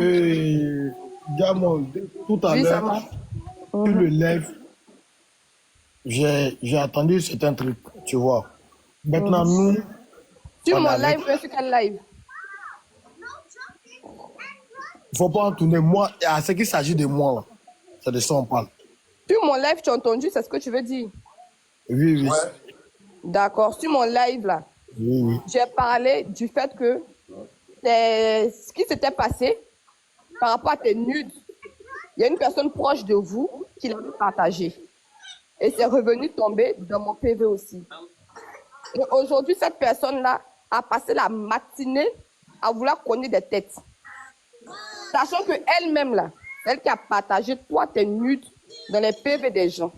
Et, Diamond, tout à Oui, ça l'heure, marche. sur le live, j'ai attendu certains trucs, tu vois. Maintenant, nous, Sur on est mon avec. live, ou sur quel live? Il ne faut pas en tourner. Moi, à ce qu'il s'agit de moi, là, c'est de ça qu'on parle. Sur mon live, tu as entendu, c'est ce que tu veux dire? Oui, oui. Ouais. D'accord. Sur mon live, là, Oui, oui. j'ai parlé du fait que ce qui s'était passé par rapport à tes nudes, il y a une personne proche de vous qui l'avait partagé. Et c'est revenu tomber dans mon PV aussi. Et aujourd'hui, cette personne-là a passé la matinée à vouloir cogner des têtes. Sachant qu'elle-même, là, elle qui a partagé toi tes nudes dans les PV des gens,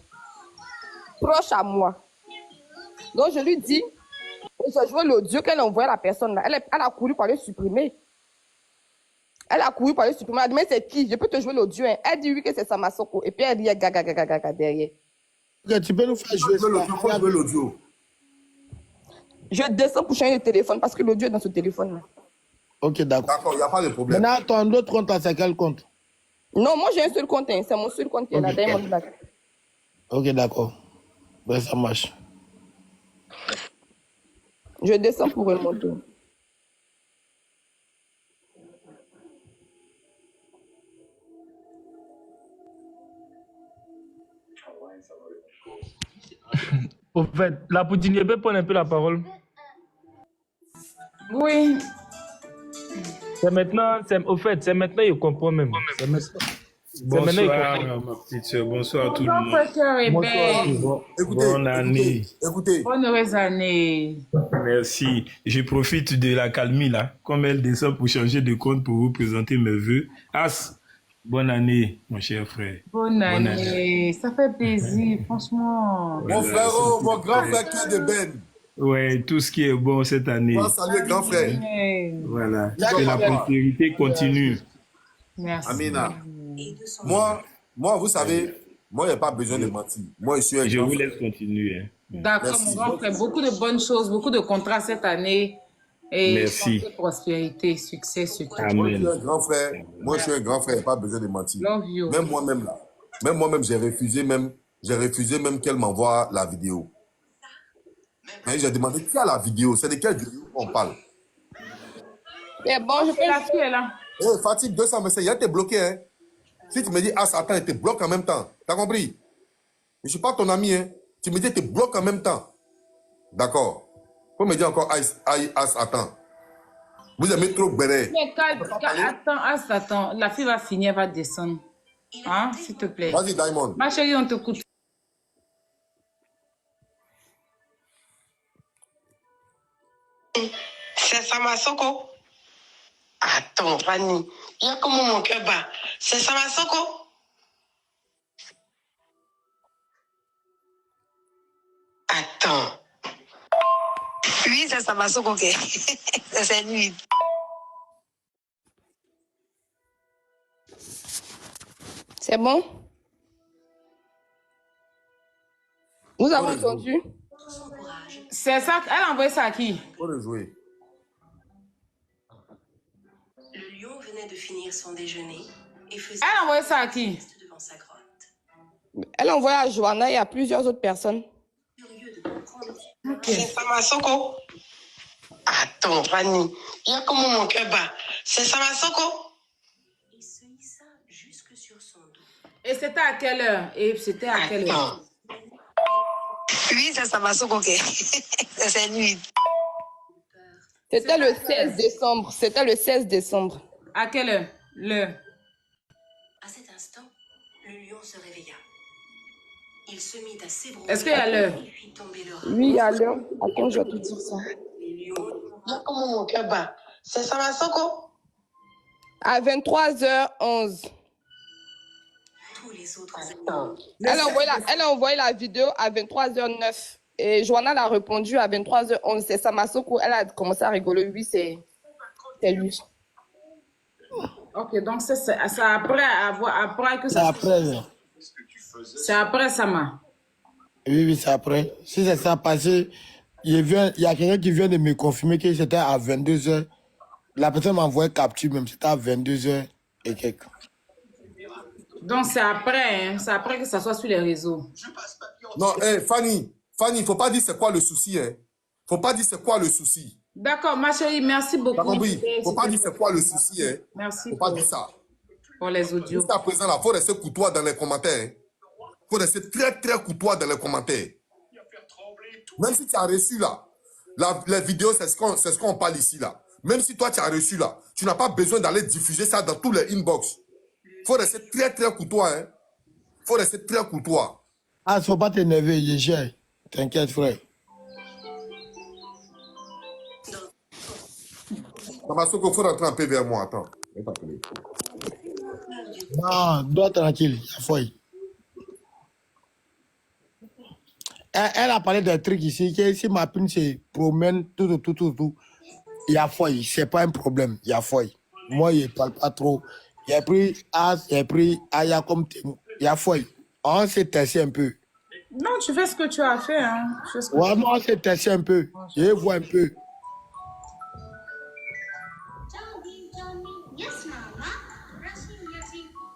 proche à moi. Donc je lui dis, je veux l'audio qu'elle a envoyé à la personne là. Elle a couru pour aller supprimer. Elle a couru pour aller supprimer. Elle a dit, mais c'est qui? Je peux te jouer l'audio. Hein. Elle dit oui que c'est Samasoko. Et puis elle dit gaga gaga gaga derrière. Ok, tu peux nous faire jouer ça. Faut jouer l'audio. Je descends pour changer de téléphone parce que l'audio est dans ce téléphone là. Ok, d'accord. D'accord, il n'y a pas de problème. Maintenant, ton autre compte, là, c'est quel compte? Non, moi j'ai un seul compte. Hein. C'est mon seul compte qui est là, Diamond Black. Ok, d'accord. Ben, ça marche. Je descends pour une moto. Au fait, la poutinière peut prendre un peu la parole. Oui. C'est maintenant, au fait, c'est maintenant, je comprends même. C'est maintenant. Bonsoir, ma petite soeur. Bonsoir à tout le Bonsoir, monde. frère cœur et belle. Écoutez, Bonne année. écoutez. Bonne heureuse année. Merci. Je profite de la calmie là, comme elle descend pour changer de compte pour vous présenter mes vœux. As, bonne année, mon cher frère. Bonne année. Ça fait plaisir, franchement. Mon frère, mon grand frère cœur de Ben. Ouais, tout ce qui est bon cette année. Moi, salut, grand frère. Amen. Voilà. Que la prospérité continue. Merci. Amina. Moi, vous savez, moi, il n'y a pas besoin de mentir. Moi, je suis un Je grand vous frère. laisse continuer. Hein. D'accord, Merci. mon grand frère. Beaucoup de bonnes choses, beaucoup de contrats cette année. Et Merci. santé, prospérité, succès, succès. Moi, je suis Amen. un grand frère. Moi, je suis un grand frère. Il n'y a pas besoin de mentir. Love you. Même moi-même, là. Même moi-même, j'ai refusé même qu'elle m'envoie la vidéo. Mais j'ai demandé qui a la vidéo. C'est de quelle vidéo on parle? Mais bon, je Et la peux... fille est là. Eh, Fatih, 200 messages, il t'es bloqué, hein. Si tu me dis, ah, attends, il te bloque en même temps. T'as compris? Je ne suis pas ton ami, hein. Tu me dis, il te bloque en même temps. D'accord. Faut me dire encore, attends. Vous aimez trop béret. Mais attends. La fille va finir, elle va descendre. Hein, s'il te plaît. Vas-y, Diamond. Ma chérie, on t'écoute. C'est Samasoko. Attends, Fanny. Il y a comment mon cœur bat. C'est Samasoko. Attends. Oui, c'est Samasoko. C'est lui. C'est bon? Vous avez entendu? C'est ça, elle a envoyé ça à qui? Faut le jouer. Le lion venait de finir son déjeuner et faisait Elle a envoyé ça à qui? devant sa grotte. Elle a envoyé à Johanna et à plusieurs autres personnes. Curieux de comprendre. C'est Samasoko. Attends, Fanny. Il y a comment mon cœur bat. C'est Samasoko. Il se hissa jusque sur son dos. Et c'était à quelle heure? Et c'était à quelle heure? Attends. Oui, c'est Samasoko. C'est lui. C'était le 16 décembre. C'était le 16 décembre. À quelle heure? L'heure. À cet instant, le lion se réveilla. Il se mit à s'ébrouer. Est-ce qu'il y a l'heure? Et fit tomber le rat. Oui, à l'heure. Attends, je vais te dire ça. Les lions Il y a comment mon cœur bat. C'est Samasoko. À 23h11. tous les autres Attends. animaux. Elle a envoyé la vidéo à 23h09. Et Johanna l'a répondu à 23h11. C'est Samasoko. Elle a commencé à rigoler. Oui, c'est lui. Ok, donc c'est après que C'est ça. après. Là. C'est après Sama. Oui, oui, c'est après. Si c'est ça passé, il y a quelqu'un qui vient de me confirmer que c'était à 22h. La personne m'a envoyé capture même, c'était à 22h. et quelques. Donc c'est après, hein, c'est après que ça soit sur les réseaux. Non, Fanny, il ne faut pas dire c'est quoi le souci. Hein. Faut pas dire c'est quoi le souci. D'accord, ma chérie, merci beaucoup. T'as compris? Faut pas dire c'est quoi le souci. Hein. Merci Faut pas dire ça. pour les audios. Jusqu'à présent, il faut rester courtois dans les commentaires. Hein. Faut rester très, très courtois dans les commentaires. Même si tu as reçu là, les vidéos, c'est ce qu'on parle ici là. Même si toi tu as reçu là, tu n'as pas besoin d'aller diffuser ça dans tous les inbox. Faut rester très, très courtois. Hein. Faut rester très courtois. Ah, faut pas t'énerver, je gère. T'inquiète, frère. Tamasoko, faut rentrer un peu vers moi. Attends. Je vais t'appeler. Non, dois tranquille, il y a folie. Elle a parlé des trucs ici, que si ma pine se promène, tout, il y a folie, c'est pas un problème, il y a folie. Moi, je parle pas trop. J'ai pris As, j'ai pris Aya comme témoin, il y a folie. On s'est testé un peu. Non, tu fais ce que tu as fait. Hein. Tu fais ce que Ouais, non, on s'est testé un peu. Je vois un peu.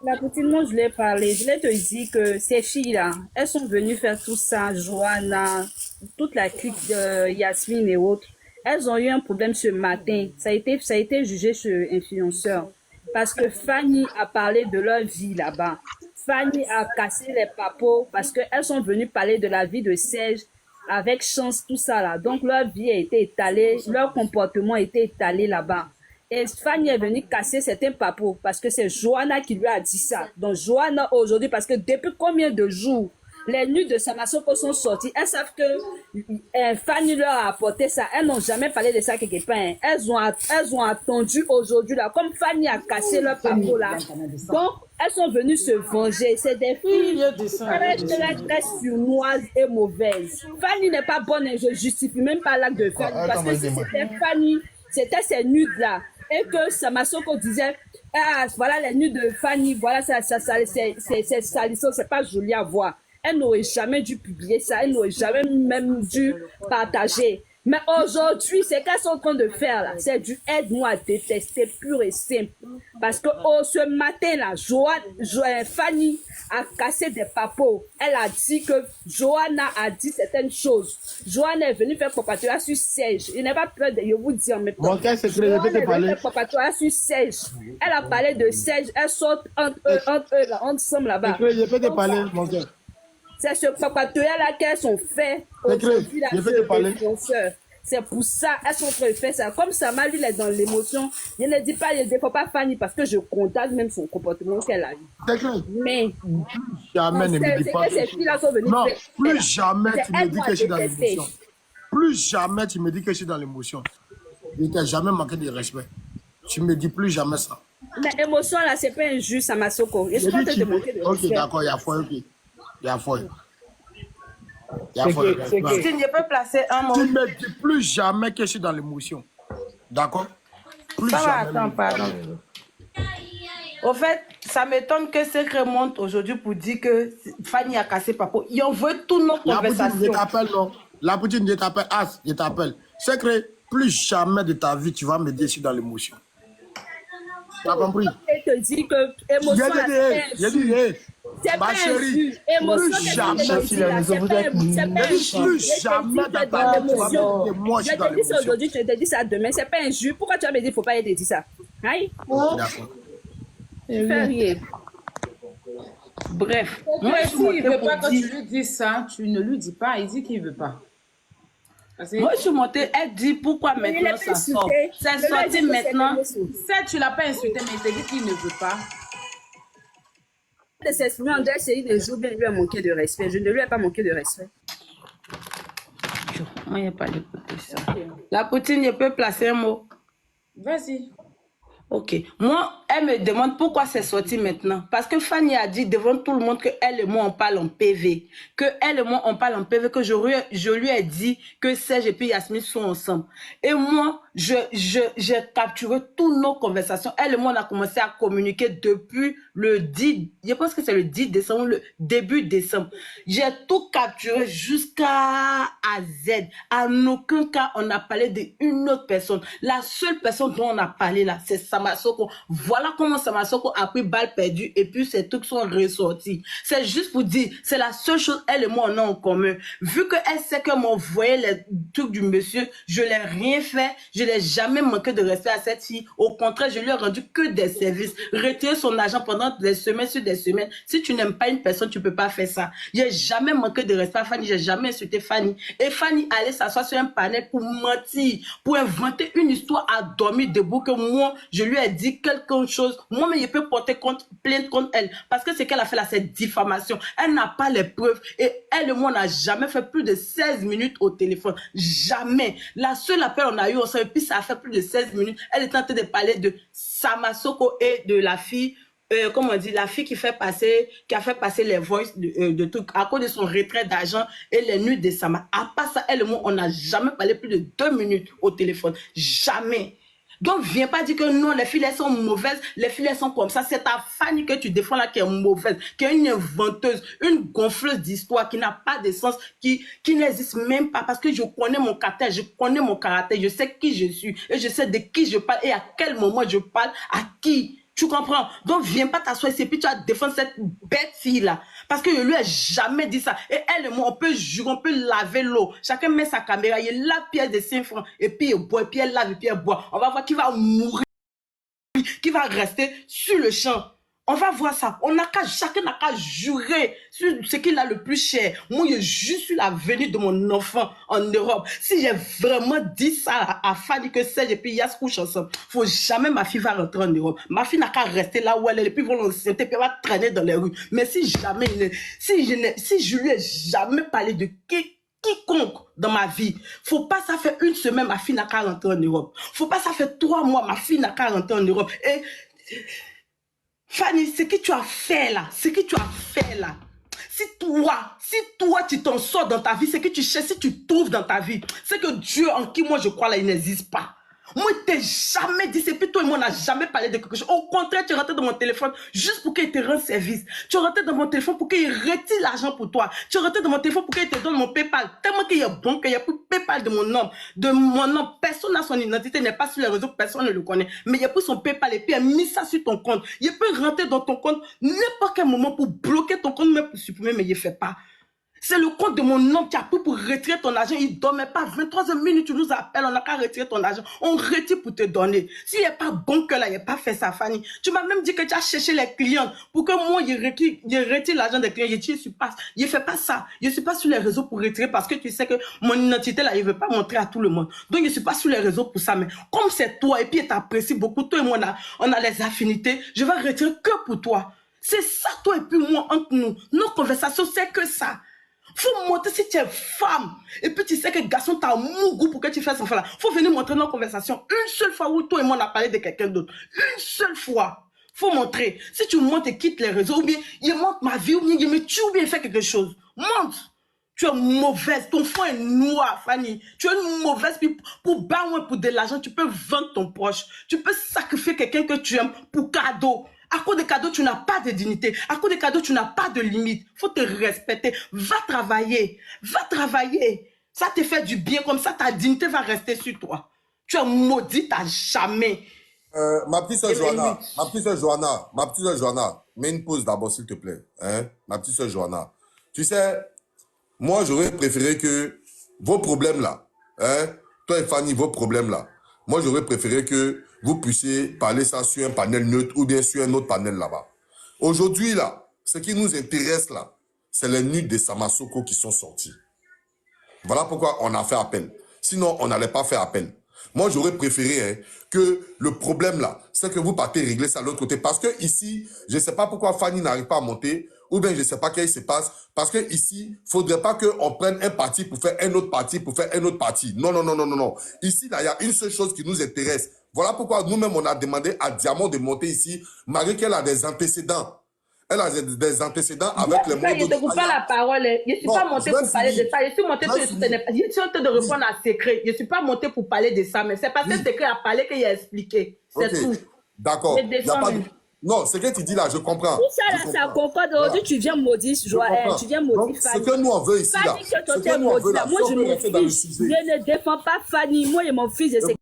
La petite, moi, je l'ai parlé. Je l'ai te dit que ces filles-là, elles sont venues faire tout ça. Joanna, toute la clique de Yasmine et autres. Elles ont eu un problème ce matin. Ça a été jugé sur influenceur. Parce que Fanny a parlé de leur vie là-bas. Fanny a cassé les papos parce qu'elles sont venues parler de la vie de Serge avec Chance, tout ça là. Donc leur vie a été étalée, leur comportement a été étalé là-bas. Et Fanny est venue casser certains papos parce que c'est Joanna qui lui a dit ça. Donc Joanna aujourd'hui, parce que depuis combien de jours les nuits de Samasoko sont sorties, elles savent que Fanny leur a apporté ça. Elles n'ont jamais parlé de ça quelque part. Hein. Elles ont attendu aujourd'hui là, comme Fanny a cassé leur papo là. Donc elles sont venues se venger. C'est des filles très surnoises et mauvaises. Fanny n'est pas bonne et je justifie même pas l'acte de Fanny parce que si c'était Fanny, c'était ces nudes là. Et que Samasoko disait, ah, voilà les nudes de Fanny, voilà c'est salissant, c'est pas joli à voir. Elle n'aurait jamais dû publier ça, elle n'aurait jamais même dû partager. Mais aujourd'hui, c'est qu'elles sont en train de faire là, c'est du aide-moi à détester pur et simple. Parce que ce matin là, Fanny a cassé des papos. Elle a dit que Joanna a dit certaines choses. Joanna est venue faire propagation sur Serge. Il n'est pas peur de vous dire maintenant. Mon cœur, c'est que je vais te parler. Faire propagation sur Serge. Elle a parlé de Serge. Elles sortent entre eux là, ensemble là-bas. Je peux te parler, mon cœur. C'est ce propagation-là qu'elles ont fait aujourd'hui là, c'est pour ça, elles sont en train de faire ça. Comme ça, lui, il est dans l'émotion. Je ne dis pas, je ne défends pas Fanny parce que je condamne même son comportement qu'elle a eu. Mais, jamais ne me dis pas. Ces filles-là sont venues non, faire, plus jamais tu me dis que je suis dans l'émotion. Plus jamais tu me dis que je suis dans l'émotion. Je ne t'ai jamais manqué de respect. Tu me dis plus jamais ça. Mais émotion là, c'est pas injuste, Samasoko. Je suis pas en train de te manquer de respect. Ok, d'accord, il y a foi, ok. Il y a foi. Tu peux placer un mot. Tu ne me dis plus jamais que je suis dans l'émotion. D'accord? Plus ça jamais. va, attends, pardon. Au fait, ça m'étonne que Secret monte aujourd'hui pour dire que Fanny a cassé Papo. Il en veut toutes nos conversations. Je t'appelle, non. La poutine, je t'appelle. As, je t'appelle. Secret, plus jamais de ta vie, tu vas me dire que je suis dans l'émotion. Tu as compris? Je te dis que émotion. J'ai dit, ma chérie, plus jamais dans ta vie, tu vas me dire que moi je suis dans l'émotion. Aujourd'hui, tu te dis ça demain, c'est pas injuste. Pourquoi tu vas me dire qu'il ne faut pas te dire ça? Aïe. D'accord. Fais rien. Bref, moi, s'il ne veut pas que tu lui dises ça, tu ne lui dis pas. Il dit qu'il ne veut pas. Moi, je suis montée, elle dit pourquoi maintenant ça sort. C'est sorti maintenant. Certes, tu ne l'as pas insulté, mais il te dit qu'il ne veut pas. De s'exprimer en deux séries de jours, bien lui a manqué de respect. Je ne lui ai pas manqué de respect. Moi, il n'y a pas d'écouter ça. La poutine, je peux placer un mot. Vas-y. Ok. Moi, elle me demande pourquoi c'est sorti maintenant. Parce que Fanny a dit devant tout le monde que elle et moi, on parle en PV. Que elle et moi, on parle en PV. Que je lui ai dit que Serge et puis Yasmine sont ensemble. Et moi, j'ai capturé toutes nos conversations. Elle et moi, on a commencé à communiquer depuis le 10, je pense que c'est le 10 décembre, le début décembre. J'ai tout capturé jusqu'à Z. En aucun cas, on a parlé d'une autre personne. La seule personne dont on a parlé là, c'est Samasoko. Voilà Voilà comment Samasoko a pris balle perdue et puis ces trucs sont ressortis. C'est juste pour dire, c'est la seule chose, elle et moi, on a en commun. Vu qu'elle sait que m'envoyait les trucs du monsieur, je n'ai rien fait, je n'ai jamais manqué de respect à cette fille. Au contraire, je lui ai rendu que des services. Retirer son argent pendant des semaines sur des semaines. Si tu n'aimes pas une personne, tu peux pas faire ça. J'ai jamais manqué de respect à Fanny, j'ai jamais insulté Fanny. Et Fanny allait s'asseoir sur un panel pour mentir, pour inventer une histoire à dormir debout que moi, je lui ai dit quelque chose. Moi, mais je peux porter plainte contre elle. Parce que ce qu'elle a fait là, c'est diffamation. Elle n'a pas les preuves. Et elle et moi, on n'a jamais fait plus de 16 minutes au téléphone. Jamais. La seule appel on a eu ensemble, et puis ça a fait plus de 16 minutes. Elle était en train de parler de Samasoko et de la fille, comment on dit, la fille qui a fait passer les voices de trucs à cause de son retrait d'argent et les nuits de Sama. À part ça, elle et moi, on n'a jamais parlé plus de 2 minutes au téléphone. Jamais. Donc, viens pas dire que non, les filles, elles sont mauvaises, les filles, elles sont comme ça. C'est ta Fanny que tu défends là qui est mauvaise, qui est une inventeuse, une gonfleuse d'histoire, qui n'a pas de sens, qui n'existe même pas. Parce que je connais mon caractère, je sais qui je suis, et je sais de qui je parle, et à quel moment je parle, à qui. Tu comprends? Donc, viens pas t'asseoir ici, puis tu vas défendre cette bête fille-là. Parce que je lui ai jamais dit ça. Et elle et moi, on peut jurer, on peut laver l'eau. Chacun met sa caméra, il lave pièce de 5 francs, et puis il boit, et puis elle lave, et puis elle boit. On va voir qui va mourir, qui va rester sur le champ. On va voir ça. Chacun n'a qu'à jurer sur ce qu'il a le plus cher. Moi, je jure sur la venue de mon enfant en Europe. Si j'ai vraiment dit ça à Fanny que Serge et puis Yas couchent ensemble, faut jamais ma fille va rentrer en Europe. Ma fille n'a qu'à rester là où elle est, et puis vont l'enceinte, puis elle va traîner dans les rues. Mais si jamais, si je lui ai jamais parlé de quiconque dans ma vie, faut pas ça fait 1 semaine, ma fille n'a qu'à rentrer en Europe. Faut pas ça fait 3 mois, ma fille n'a qu'à rentrer en Europe. Et Fanny, ce que tu as fait là, si toi tu t'en sors dans ta vie, ce que tu cherches, si tu trouves dans ta vie, c'est que Dieu en qui moi je crois là, il n'existe pas. Moi, je t'ai jamais dit, c'est puis toi et moi, on n'a jamais parlé de quelque chose. Au contraire, tu es rentré dans mon téléphone juste pour qu'il te rende service. Tu es rentré dans mon téléphone pour qu'il retire l'argent pour toi. Tu es rentré dans mon téléphone pour qu'il te donne mon PayPal. Tellement qu'il est bon qu'il n'y a plus PayPal de mon nom. Personne n'a son identité, n'est pas sur les réseaux, personne ne le connaît. Mais il y a plus son PayPal et puis il a mis ça sur ton compte. Il peut rentrer dans ton compte n'importe quel moment pour bloquer ton compte, même pour supprimer, mais il ne fait pas. C'est le compte de mon homme qui a pris pour retirer ton argent. Il ne dormait pas 23 minutes, tu nous appelles, on n'a qu'à retirer ton argent. On retire pour te donner. S'il n'est pas bon que là, il n'a pas fait ça, Fanny. Tu m'as même dit que tu as cherché les clients pour que moi, je retire l'argent des clients. Je ne fais pas ça. Je ne suis pas sur les réseaux pour retirer parce que tu sais que mon identité là, il ne veut pas montrer à tout le monde. Donc, je ne suis pas sur les réseaux pour ça. Mais comme c'est toi et puis tu apprécies beaucoup, toi et moi, on a les affinités, je vais retirer que pour toi. C'est ça, toi et puis moi, entre nous. Nos conversations, c'est que ça. Faut montrer si tu es femme. Et puis tu sais que garçon, t'as un goût pour que tu fasses ce enfant là. Faut venir montrer nos conversations. Une seule fois où toi et moi on a parlé de quelqu'un d'autre. Une seule fois. Faut montrer. Si tu montes et quittes les réseaux, ou bien il montre ma vie, ou bien il me tue, ou bien il fait quelque chose. Montre. Tu es mauvaise. Ton fond est noir, Fanny. Tu es une mauvaise. Puis pour barrer pour de l'argent, tu peux vendre ton proche. Tu peux sacrifier quelqu'un que tu aimes pour cadeau. À cause des cadeaux, tu n'as pas de dignité. À cause des cadeaux, tu n'as pas de limite. Faut te respecter. Va travailler. Va travailler. Ça te fait du bien. Comme ça, ta dignité va rester sur toi. Tu es maudite à jamais. Ma petite soeur Johanna, mets une pause d'abord, s'il te plaît. Hein? Ma petite soeur Johanna. Tu sais, moi, j'aurais préféré que vos problèmes là, hein? Toi et Fanny, vos problèmes là, moi, j'aurais préféré que vous puissiez parler ça sur un panel neutre ou bien sur un autre panel là-bas. Aujourd'hui, là, ce qui nous intéresse là, c'est les nudes de Samasoko qui sont sorties. Voilà pourquoi on a fait appel. Sinon, on n'allait pas faire appel. Moi, j'aurais préféré hein, que le problème là, c'est que vous partez régler ça de l'autre côté. Parce que ici, je ne sais pas pourquoi Fanny n'arrive pas à monter, ou bien je ne sais pas qu'est-ce qui se passe. Parce que ici, il ne faudrait pas qu'on prenne un parti pour faire un autre parti, pour faire un autre parti. Non, non, non, non, non, non. Ici, là, il y a une seule chose qui nous intéresse. Voilà pourquoi nous-mêmes, on a demandé à Diamant de monter ici, malgré qu'elle a des antécédents. Elle a des antécédents avec les mots. Je ne te coupe pas la parole. Je ne suis pas montée pour parler de ça. Je suis montée pour... Je suis en train de répondre à secret. Je ne suis pas montée pour parler de ça, mais c'est parce que secret a parlé qu'il a expliqué. C'est tout. D'accord. Non, ce que tu dis là, je comprends. Tout ça là, ça concorde. Aujourd'hui, tu viens maudire Joël, tu viens maudire Fanny. Ce que nous on veut ici là. Moi, je ne défends pas Fanny. Moi et mon fils, je sais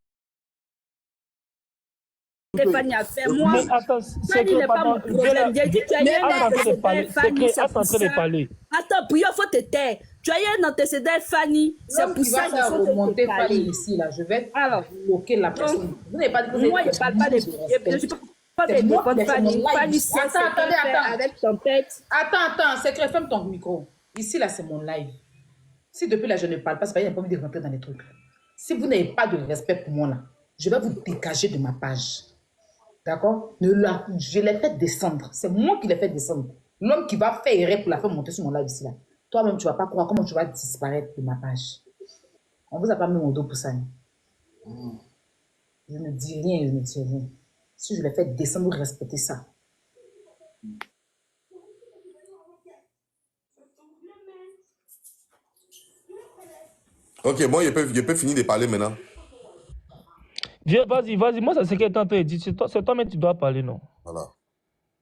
que Fanny a fait. Mais Moi, attends, Fanny secret, n'est pas mon pardon. problème. J'ai dit que tu as eu un As en train de parler. antécédent Fanny, Secret, c'est as pour en train de ça. parler. Attends, Brio, faut te taire. Tu as eu un antécédent Fanny, c'est L'homme pour qui ça va qu'il faire faut remonter te Fanny parler. ici, là, je vais Alors, bloquer la personne. Vous n'avez pas dit que vous moi, avez je ne parle pas de... Je ne suis pas C'est de moi qui défendre ai fait mon Fanny. live. Fanny sait Attends, ce qu'elle attendez, fait attends. avec Tempête. Attends, secret, ferme ton micro. Ici, là, c'est mon live. Si depuis là, je ne parle pas, c'est pas qu'il n'y a pas envie de rentrer dans les trucs. Si vous n'avez pas de respect pour moi, là, je vais vous dégager de ma page. D'accord? Je l'ai fait descendre. C'est moi qui l'ai fait descendre. L'homme qui va faire erreur pour la faire monter sur mon live ici, là. Toi-même, tu ne vas pas croire comment tu vas disparaître de ma page. On ne vous a pas mis mon dos pour ça. Hein. Je ne dis rien, je ne dis rien. Si je l'ai fait descendre, vous respectez ça. Ok, bon, je peux finir de parler maintenant. Viens, vas-y, vas-y. Moi, c'est ce qu'elle est en train de dire. C'est toi-même qui dois parler, non? Voilà.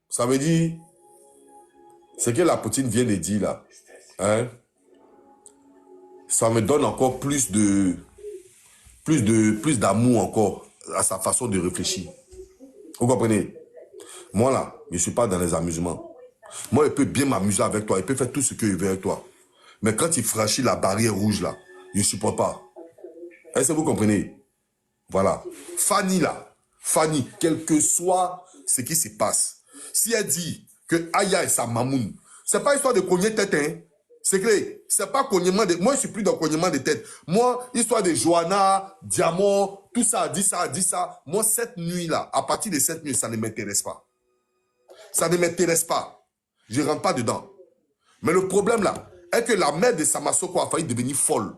Ça veut dire, ce que la Poutine vient de dire là, hein, ça me donne encore plus d'amour encore à sa façon de réfléchir. Vous comprenez? Moi là, je ne suis pas dans les amusements. Moi, il peut bien m'amuser avec toi, il peut faire tout ce qu'il veut avec toi. Mais quand il franchit la barrière rouge là, je ne supporte pas. Est-ce que vous comprenez? Voilà. Fanny là, Fanny, quel que soit ce qui se passe, si elle dit que Aya est sa mamoune, c'est pas histoire de cogner tête, hein. C'est clair. C'est pas cognement de... Moi, je suis plus dans cognement de tête. Moi, histoire de Johanna, Diamant, tout ça, dit ça, dit ça. Moi, cette nuit-là, à partir de cette nuit, ça ne m'intéresse pas. Ça ne m'intéresse pas. Je ne rentre pas dedans. Mais le problème là, est que la mère de Samasoko a failli devenir folle.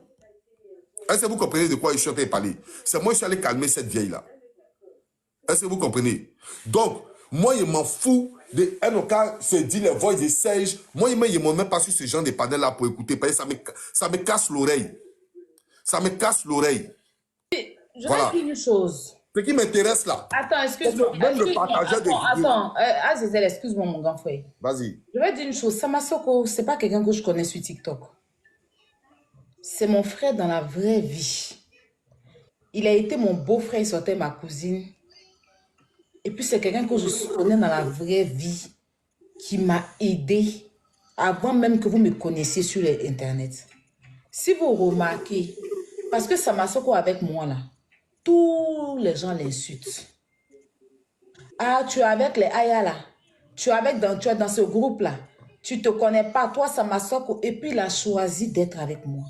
Est-ce que vous comprenez de quoi je suis en train de parler? C'est moi qui suis allé calmer cette vieille-là. Est-ce que vous comprenez? Donc, moi, je m'en fous de NOK se dit les voix de Serge. Moi, je ne m'en mets pas sur ce genre de panel-là pour écouter. Parce que ça me casse l'oreille. Ça me casse l'oreille. Je vais dire une chose. Ce qui m'intéresse là. Attends, excuse-moi. Même le partager des vidéos. Attends, Azizel, excuse-moi, mon grand frère. Vas-y. Je vais dire une chose. Samasoko, c'est pas quelqu'un que je connais sur TikTok. C'est mon frère dans la vraie vie. Il a été mon beau-frère, il sortait ma cousine. Et puis c'est quelqu'un que je connais dans la vraie vie qui m'a aidé avant même que vous me connaissiez sur Internet. Si vous remarquez, parce que Samasoko avec moi là, tous les gens l'insultent. Ah, tu es avec les Aya là. Tu es dans ce groupe là. Tu ne te connais pas, toi Samasoko. Et puis il a choisi d'être avec moi.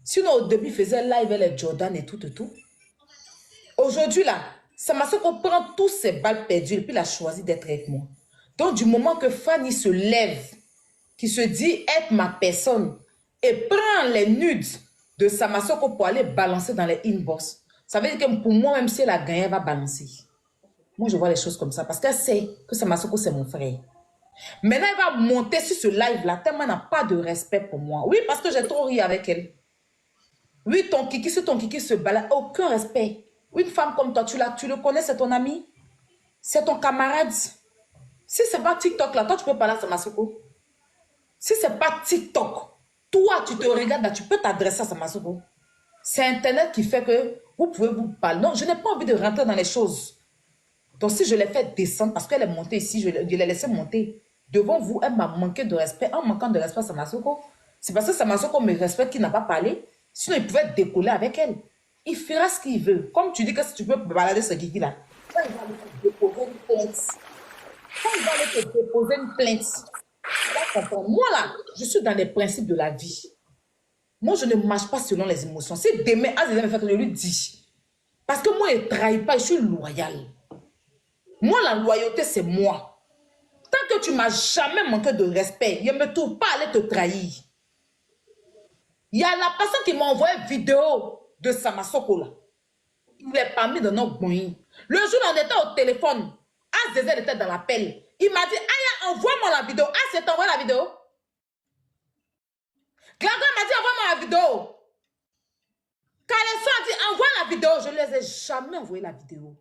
Sinon au début il faisait live avec les Jordan et tout. Aujourd'hui là, Samasoko prend tous ses balles perdues et puis il a choisi d'être avec moi. Donc du moment que Fanny se lève, qui se dit être ma personne et prend les nudes de Samasoko pour aller balancer dans les inbox, ça veut dire que pour moi, même si elle a gagné, elle va balancer. Moi, je vois les choses comme ça parce qu'elle sait que Samasoko, c'est mon frère. Maintenant, elle va monter sur ce live-là tellement elle n'a pas de respect pour moi. Oui, parce que j'ai trop ri avec elle. Oui, ton kiki se balade, aucun respect. Une femme comme toi, tu le connais, c'est ton ami, c'est ton camarade. Si c'est pas TikTok là, toi tu peux parler à Samasoko. Si c'est pas TikTok, toi tu te regardes là, tu peux t'adresser à Samasoko. C'est Internet qui fait que vous pouvez vous parler. Non, je n'ai pas envie de rentrer dans les choses. Donc si je l'ai fait descendre, parce qu'elle est montée ici, je l'ai laissé monter. Devant vous, elle m'a manqué de respect. En manquant de respect à Samasoko, c'est parce que Samasoko me respecte qu'il n'a pas parlé. Sinon, il pouvait décoller avec elle. Il fera ce qu'il veut. Comme tu dis que si tu peux balader ce kiki là, quand il va aller te déposer une plainte. Quand il va aller te déposer une plainte, tu vas comprendre. Moi là, je suis dans les principes de la vie. Moi, je ne marche pas selon les émotions. Si demain, Aziza me fait que je lui dis, parce que moi, je ne trahis pas, je suis loyal. Moi, la loyauté, c'est moi. Tant que tu ne m'as jamais manqué de respect, je ne me trouve pas aller te trahir. Il y a la personne qui m'a envoyé une vidéo de Samasoko là. Il est parmi de nos boyins. Le jour où on était au téléphone, Aziza était dans l'appel. Il m'a dit, Aya, envoie-moi la vidéo. Ah, c'est envoyé la vidéo. Glangon m'a dit, envoie-moi la vidéo. Calesso a dit, envoie la vidéo. Je ne les ai jamais envoyé la vidéo.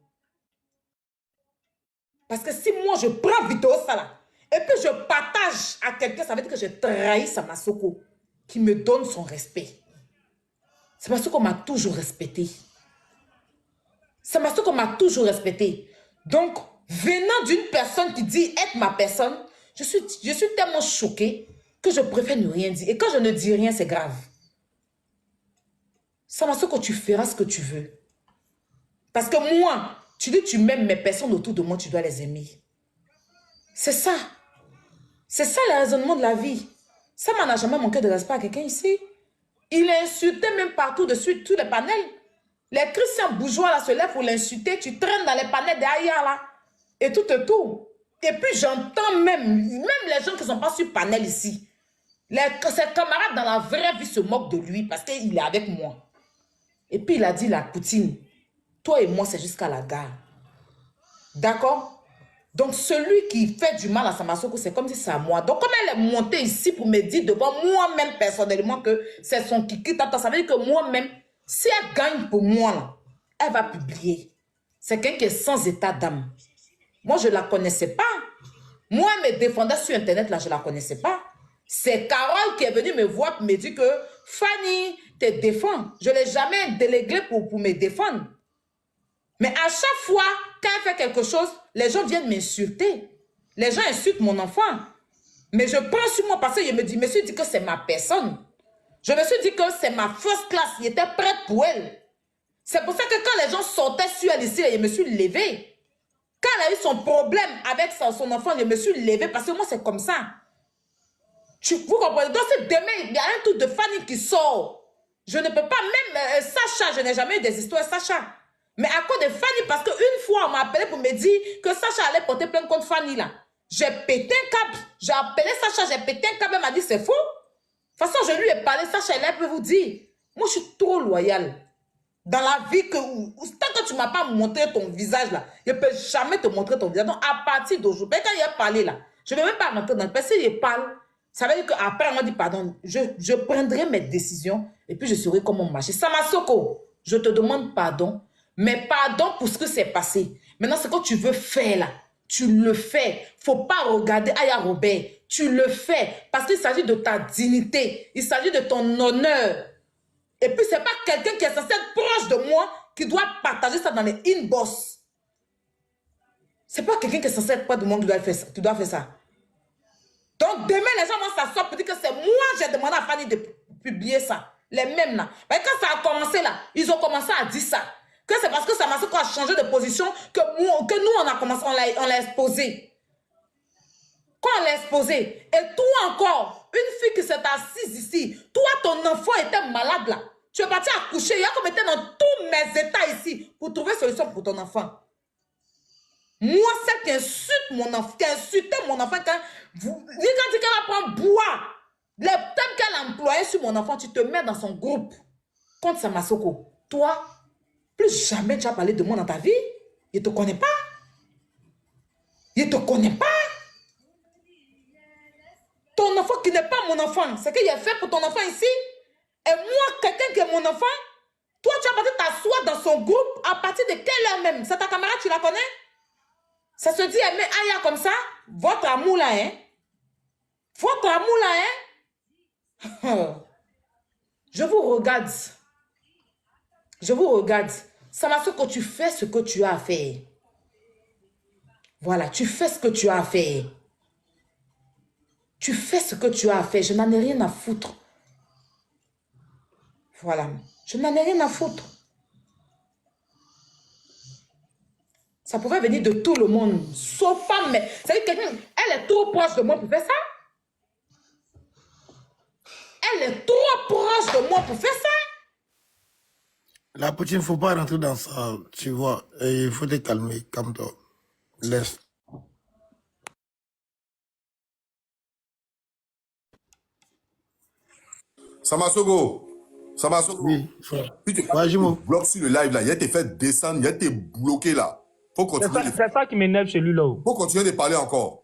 Parce que si moi, je prends vidéo ça là, et puis je partage à quelqu'un, ça veut dire que j'ai trahi Samasoko, qui me donne son respect. Samasoko m'a toujours respecté. Samasoko m'a toujours respecté. Donc, venant d'une personne qui dit être ma personne, je suis tellement choquée que je préfère ne rien dire. Et quand je ne dis rien, c'est grave. Samasoko, tu feras ce que tu veux. Parce que moi, tu dis tu m'aimes, mes personnes autour de moi, tu dois les aimer. C'est ça. C'est ça le raisonnement de la vie. Ça m'en a jamais manqué de respect à quelqu'un ici. Il est insulté même partout dessus, tous les panels. Les Christians bourgeois là se lèvent pour l'insulter. Tu traînes dans les panels derrière là. Et tout et tout. Et puis j'entends même les gens qui ne sont pas sur panel ici. Ses camarades dans la vraie vie se moquent de lui parce qu'il est avec moi. Et puis il a dit la Poutine. Toi et moi c'est jusqu'à la gare. D'accord? Donc celui qui fait du mal à Samasoko, c'est comme si c'est à moi. Donc comme elle est montée ici pour me dire devant moi-même personnellement que c'est son kiki, ça veut dire que moi-même, si elle gagne pour moi, là, elle va publier. C'est quelqu'un qui est sans état d'âme. Moi, je ne la connaissais pas. Moi, elle me défendait sur Internet, là, je ne la connaissais pas. C'est Carole qui est venue me voir pour me dire que Fanny te défend. Je ne l'ai jamais délégué pour me défendre. Mais à chaque fois, quand elle fait quelque chose, les gens viennent m'insulter. Les gens insultent mon enfant. Mais je prends sur moi parce que je me suis dit que c'est ma personne. Je me suis dit que c'est ma first class. Il était prête pour elle. C'est pour ça que quand les gens sortaient sur elle ici, je me suis levée. Quand elle a eu son problème avec son enfant, je me suis levée parce que moi, c'est comme ça. Vous comprenez? Donc, si demain, il y a un truc de Fanny qui sort, je ne peux pas, même Sacha, je n'ai jamais eu des histoires Sacha. Mais à cause de Fanny, parce qu'une fois, on m'a appelé pour me dire que Sacha allait porter plainte contre Fanny, là. J'ai pété un câble. J'ai appelé Sacha, j'ai pété un câble. Elle m'a dit, c'est faux. De toute façon, je lui ai parlé, Sacha, elle peut vous dire. Moi, je suis trop loyale. Dans la vie, tant que tu ne m'as pas montré ton visage, là, je ne peux jamais te montrer ton visage. Donc, à partir d'aujourd'hui, quand il a parlé, là, je ne vais même pas rentrer dans le parce qu'il parle. Ça veut dire qu'après, on m'a dit, pardon, je prendrai mes décisions et puis je saurai comment marcher. Samasoko, je te demande pardon, mais pardon pour ce que c'est passé. Maintenant, ce que tu veux faire, là, tu le fais. Il ne faut pas regarder Aya Robert. Tu le fais parce qu'il s'agit de ta dignité. Il s'agit de ton honneur. Et puis, ce n'est pas quelqu'un qui est censé être proche de moi qui doit partager ça dans les inbox. Ce n'est pas quelqu'un qui est censé être proche de moi qui doit faire ça. Donc, demain, les gens vont s'asseoir pour dire que c'est moi qui j'ai demandé à Fanny de publier ça. Les mêmes là. Mais quand ça a commencé là, ils ont commencé à dire ça. Que c'est parce que Samasoko a changé de position que nous, on a commencé, on l'a exposé. Quand on l'a exposé, et toi encore, une fille qui s'est assise ici, toi, ton enfant était malade là. Tu es parti accoucher, il y a comme été dans tous mes états ici pour trouver solution pour ton enfant. Moi, c'est qui insulte mon enfant, qui insultait mon enfant quand tu qu'elle va prendre bois, les thèmes qu'elle a employés sur mon enfant, tu te mets dans son groupe contre Samasoko. Toi, plus jamais tu as parlé de moi dans ta vie. Il ne te connaît pas. Il ne te connaît pas. Ton enfant qui n'est pas mon enfant, c'est qu'il a fait pour ton enfant ici. Et moi, quelqu'un qui est mon enfant, toi, tu as parti t'asseoir dans son groupe à partir de quelle heure même? C'est ta camarade, tu la connais? Ça se dit, elle met Aya comme ça. Votre amour là, hein? Votre amour là, hein? Je vous regarde. Je vous regarde. Samasoko, tu fais ce que tu as à faire. Voilà, tu fais ce que tu as à faire. Tu fais ce que tu as à faire. Je n'en ai rien à foutre. Voilà. Je n'en ai rien à foutre. Ça pouvait venir de tout le monde. Sauf pas, mais... C'est-à-dire quelqu'un... Elle est trop proche de moi pour faire ça. Elle est trop proche de moi pour faire ça. La Poutine, il ne faut pas rentrer dans ça, tu vois. Et il faut te calmer, calme-toi. Laisse. Samasoko. Oui, frère. Puis tu Vas-y, moi. bloques sur le live là. Il a été fait descendre, il a été bloqué là. Faut continuer. C'est ça qui m'énerve chez lui là. Faut continuer de parler encore.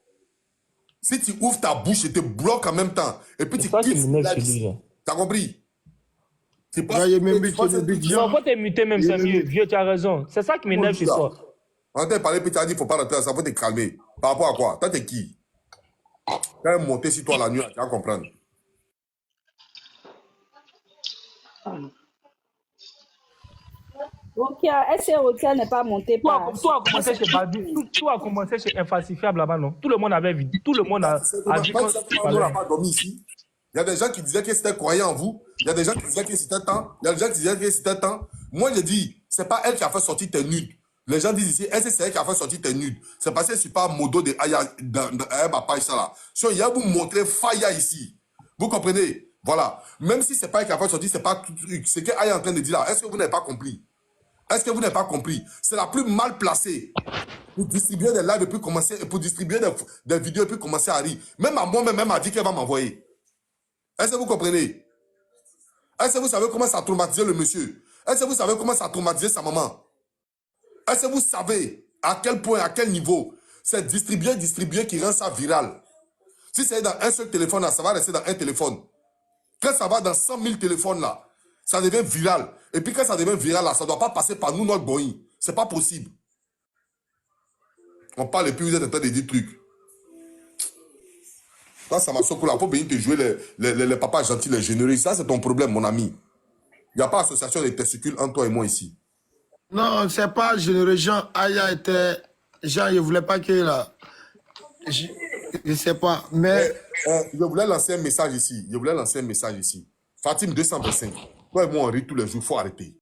Si tu ouvres ta bouche et te bloques en même temps, et puis tu C'est ça qui quittes le m'énerve chez live, lui là. t'as compris? C'est pas... Là, il y a même but, Non, faut te muter même, c'est mieux. Vieux, tu as raison. C'est ça qui m'énerve chez toi. On t'a parlé, puis tu as dit, faut pas rentrer dans ça, faut te calmer. Par rapport à quoi? Toi, t'es qui? Quand elle est montée sur toi la nuit, tu vas comprendre. Rokia, est-ce que Rokia n'est pas montée Tout a, par... tout a commencé chez Badi, tout a commencé chez Infalsifiable là-bas, non? Tout le monde avait vu, tout le monde a dit Quand qu'on on n'a pas dormi ici, il y a des gens qui disaient que c'était croyant en vous. Il y a des gens qui disaient que c'était temps. Il y a des gens qui disaient que c'était temps. Moi, je dis, c'est pas elle qui a fait sortir tes nudes. Les gens disent ici, est-ce que c'est elle qui a fait sortir tes nudes? C'est parce que je ne suis pas modo de Aya, ma page, ça là. So, il y a vous montrer Faya ici. Vous comprenez? Voilà. Même si c'est pas elle qui a fait sortir, c'est pas tout truc. C'est que Aya est en train de dire là. Est-ce que vous n'avez pas compris? Est-ce que vous n'avez pas compris? C'est la plus mal placée pour distribuer des lives et puis commencer, pour distribuer des vidéos et puis commencer à rire. Même à moi-même, même a dit qu'elle va m'envoyer. Est-ce que vous comprenez? Est-ce que vous savez comment ça a traumatisé le monsieur? Est-ce que vous savez comment ça a traumatisé sa maman? Est-ce que vous savez à quel point, à quel niveau c'est distribuer qui rend ça viral? Si c'est dans un seul téléphone, là, ça va rester dans un téléphone. Quand ça va dans 100 000 téléphones, là, ça devient viral. Et puis quand ça devient viral, là, ça ne doit pas passer par nous, notre boing. Ce n'est pas possible. On parle et puis vous êtes en train de dire trucs. Quand ça m'a sauté là, il faut bien te jouer les papas gentils, les généreux. Ça, c'est ton problème, mon ami. Il n'y a pas association des testicules entre toi et moi ici. Non, c'est pas généreux. Jean Aya était... Jean, il ne voulait pas que là... Je ne sais pas, mais... Je voulais lancer un message ici. Fatim 225. Toi et moi, on rit tous les jours, il faut arrêter.